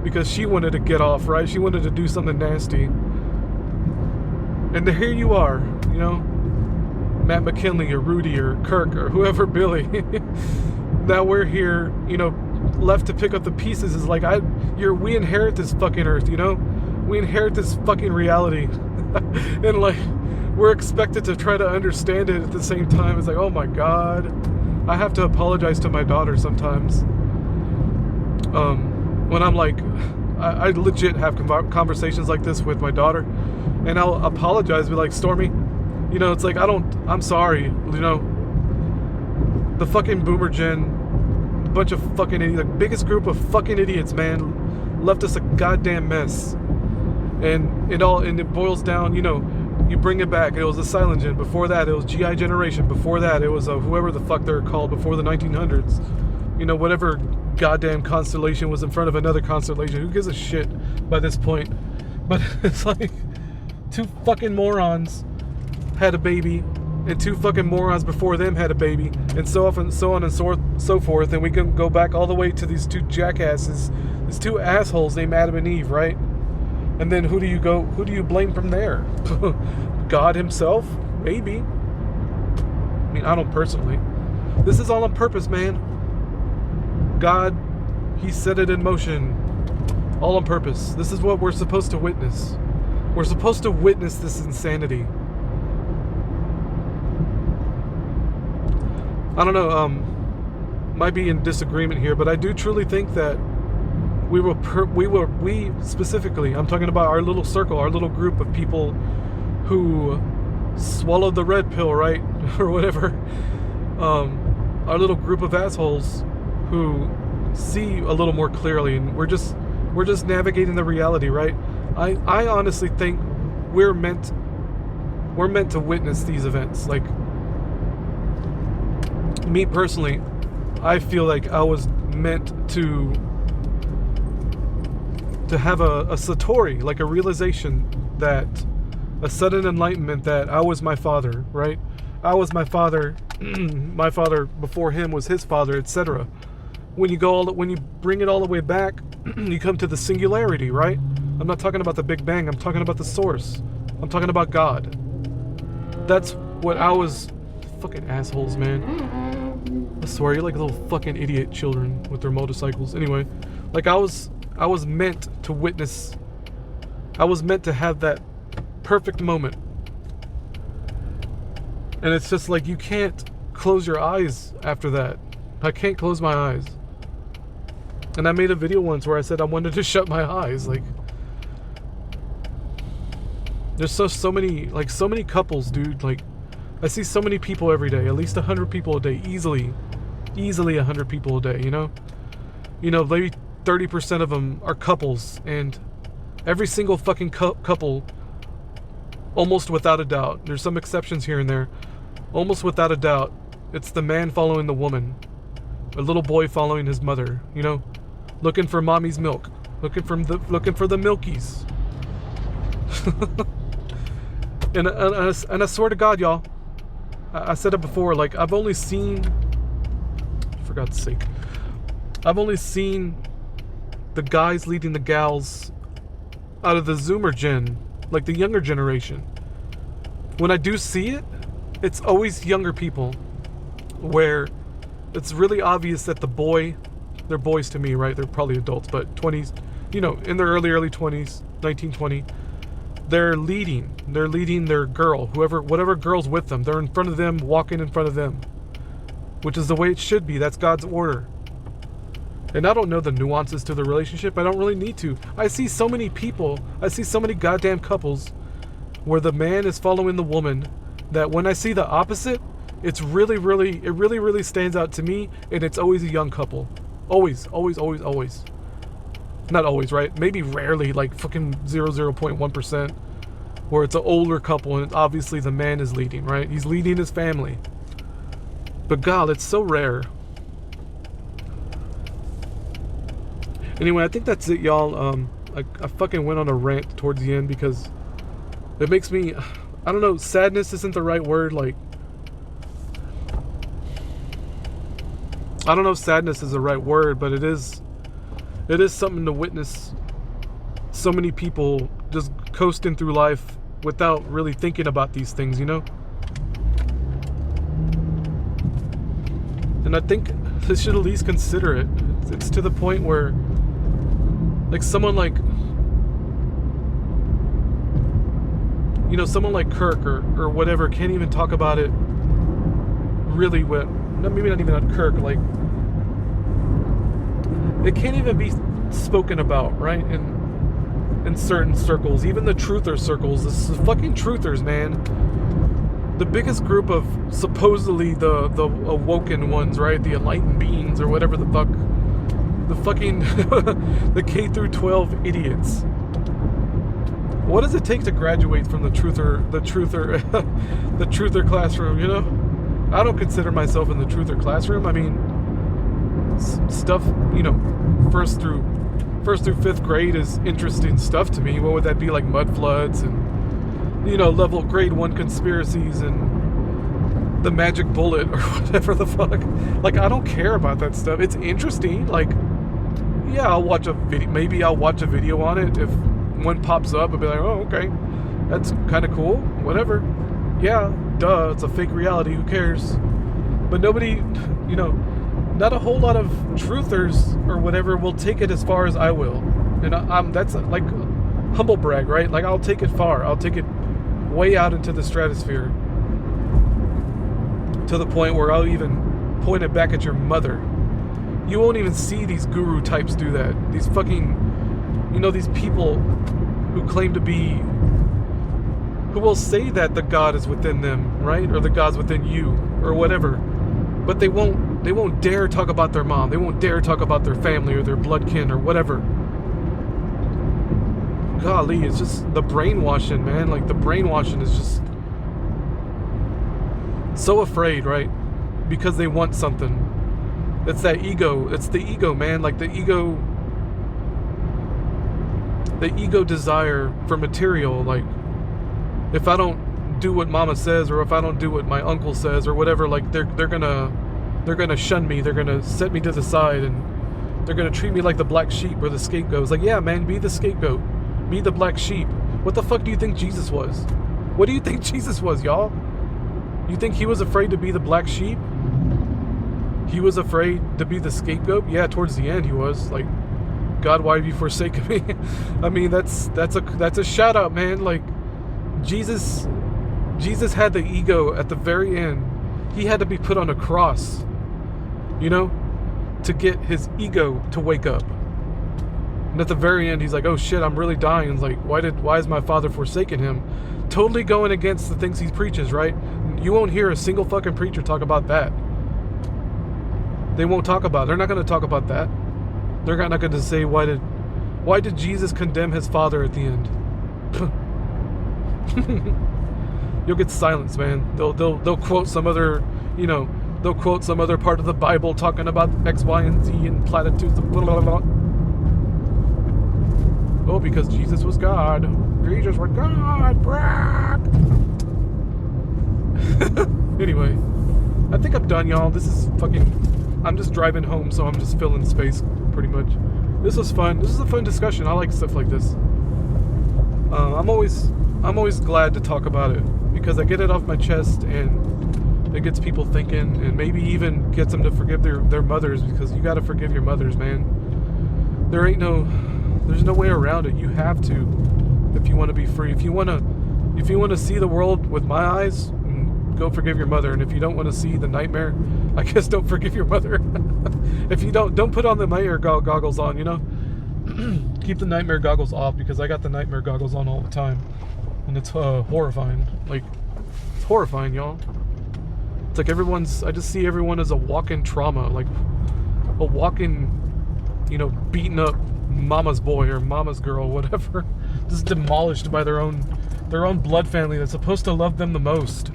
because she wanted to get off, right? She wanted to do something nasty. And here you are, you know, Matt McKinley or Rudy or Kirk or whoever, Billy. Now we're here, you know, left to pick up the pieces. Is like, we inherit this fucking earth, you know? We inherit this fucking reality. And like, we're expected to try to understand it at the same time. It's like, oh my God. I have to apologize to my daughter sometimes. When I'm like, I legit have conversations like this with my daughter, and I'll apologize, be like, Stormy, you know, it's like, I'm sorry, you know, the fucking boomer gen, bunch of fucking idiots, the biggest group of fucking idiots, man, left us a goddamn mess. And it boils down, you know, you bring it back. It was the Silent Gen. Before that, it was GI Generation. Before that, it was whoever the fuck they're called before the 1900s. You know, whatever goddamn constellation was in front of another constellation. Who gives a shit by this point? But it's like, two fucking morons had a baby, and two fucking morons before them had a baby, and so on and so forth. And we can go back all the way to these two jackasses, these two assholes named Adam and Eve, right? And then who do you blame from there? God himself? Maybe. I mean, I don't personally. This is all on purpose, man. God, he set it in motion. All on purpose. This is what we're supposed to witness. We're supposed to witness this insanity. I don't know, might be in disagreement here, but I do truly think that we specifically, I'm talking about our little circle, our little group of people who swallowed the red pill, right? Or whatever. Our little group of assholes who see a little more clearly, and we're just navigating the reality, right? I honestly think we're meant to witness these events. Like, me personally, I feel like I was meant to have a satori, like a realization, that a sudden enlightenment that I was my father, right? I was my father, my father before him was his father, etc. When you bring it all the way back, you come to the singularity, right? I'm not talking about the Big Bang, I'm talking about the source. I'm talking about God. That's what I was. Fucking assholes, man. I swear, you're like little fucking idiot children with their motorcycles. Anyway, like I was meant to witness. I was meant to have that perfect moment. And it's just like, you can't close your eyes after that. I can't close my eyes. And I made a video once where I said I wanted to shut my eyes. Like, there's so many couples, dude. Like, I see so many people every day, at least 100 people a day, easily 100 people a day, you know, maybe 30% of them are couples, and every single fucking couple, almost without a doubt, there's some exceptions here and there, almost without a doubt, it's the man following the woman, a little boy following his mother, you know, looking for mommy's milk, looking for the milkies. and I swear to God, y'all, I said it before, like, I've only seen, for God's sake, I've only seen the guys leading the gals out of the Zoomer gen, like the younger generation. When I do see it, it's always younger people, where it's really obvious that they're boys to me, right? They're probably adults, but 20s, you know, in their early 20s, 19, 20, they're leading their girl, whatever girl's with them. They're in front of them, walking in front of them, which is the way it should be. That's God's order. And I don't know the nuances to the relationship. I don't really need to. I see so many goddamn couples where the man is following the woman, that when I see the opposite, it really stands out to me, and it's always a young couple. Always. Not always, right? Maybe rarely, like fucking 0.1%, where it's an older couple and obviously the man is leading, right? He's leading his family. But God, it's so rare. Anyway, I think that's it, y'all. I fucking went on a rant towards the end because it makes me, I don't know, sadness isn't the right word. Like, I don't know if sadness is the right word, but it is something to witness so many people just coasting through life without really thinking about these things, you know? And I think they should at least consider it. It's to the point where, like, someone like, you know, someone like Kirk or whatever can't even talk about it really well. Maybe not even on Kirk, like, it can't even be spoken about, right? In certain circles, even the truther circles, this is fucking truthers, man. The biggest group of supposedly the awoken ones, right? The enlightened beings or whatever the fuck. The fucking the K through 12 idiots. What does it take to graduate from the truther the truther classroom, you know? I don't consider myself in the truther classroom. I mean, stuff, you know, first through fifth grade is interesting stuff to me. What would that be, like mud floods and, you know, grade 1 conspiracies and the magic bullet or whatever the fuck. Like, I don't care about that stuff. It's interesting. Like, yeah, I'll watch a video. Maybe I'll watch a video on it. If one pops up, I'll be like, oh, okay, that's kind of cool. Whatever. Yeah, duh, it's a fake reality. Who cares? But nobody, you know, not a whole lot of truthers or whatever will take it as far as I will. And that's like humble brag, right? Like, I'll take it far. I'll take it way out into the stratosphere, to the point where I'll even point it back at your mother. You won't even see these guru types do that. These fucking, you know, these people who claim to be, who will say that the God is within them, right? Or the God's within you, or whatever. But they won't dare talk about their mom. They won't dare talk about their family or their blood kin or whatever. Golly, it's just the brainwashing, man. Like, the brainwashing is just so afraid, right? Because they want something. It's that ego. It's the ego, man. Like, the ego desire for material. Like, if I don't do what mama says, or if I don't do what my uncle says, or whatever, like, they're gonna shun me. They're gonna set me to the side, and they're gonna treat me like the black sheep or the scapegoat. It's like, yeah, man, be the scapegoat, be the black sheep. What the fuck do you think Jesus was? What do you think Jesus was, y'all? You think he was afraid to be the black sheep? He was afraid to be the scapegoat? Yeah, towards the end he was. Like, God, why have you forsaken me? I mean, that's a shout out, man. Like, Jesus had the ego at the very end. He had to be put on a cross, you know, to get his ego to wake up. And at the very end, he's like, oh shit, I'm really dying. It's like, why is my father forsaken him? Totally going against the things he preaches, right? You won't hear a single fucking preacher talk about that. They won't talk about it. They're not going to talk about that. They're not going to say, why did Jesus condemn his father at the end? You'll get silence, man. They'll quote some other, you know, they'll quote some other part of the Bible talking about X, Y, and Z and platitudes and blah, blah, blah. Oh, because Jesus was God. Jesus was God, Brock. Anyway, I think I'm done, y'all. This is fucking, I'm just driving home, so I'm just filling space, pretty much. This was fun. This is a fun discussion. I like stuff like this. I'm always glad to talk about it, because I get it off my chest, and it gets people thinking, and maybe even gets them to forgive their mothers, because you got to forgive your mothers, man. There's no way around it. You have to, if you want to be free. If you want to see the world with my eyes, go forgive your mother. And if you don't want to see the nightmare, I guess don't forgive your mother. If you don't put on the nightmare goggles on, you know. Keep the nightmare goggles off, because I got the nightmare goggles on all the time, and it's horrifying. Like, it's horrifying, y'all. It's like I just see everyone as a walking trauma, like a walking, you know, beaten up mama's boy or mama's girl, whatever, just demolished by their own blood family that's supposed to love them the most.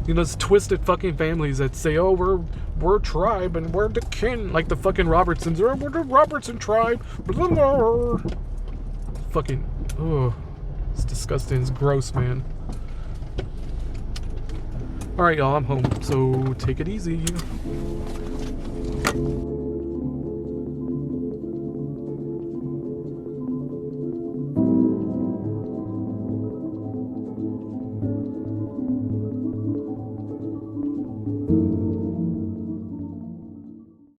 You know, those twisted fucking families that say, oh, we're a tribe and we're the kin, like the fucking Robertsons, or we're the Robertson tribe. Blah, blah. Fucking, oh, it's disgusting. It's gross, man. All right, y'all, I'm home, so take it easy.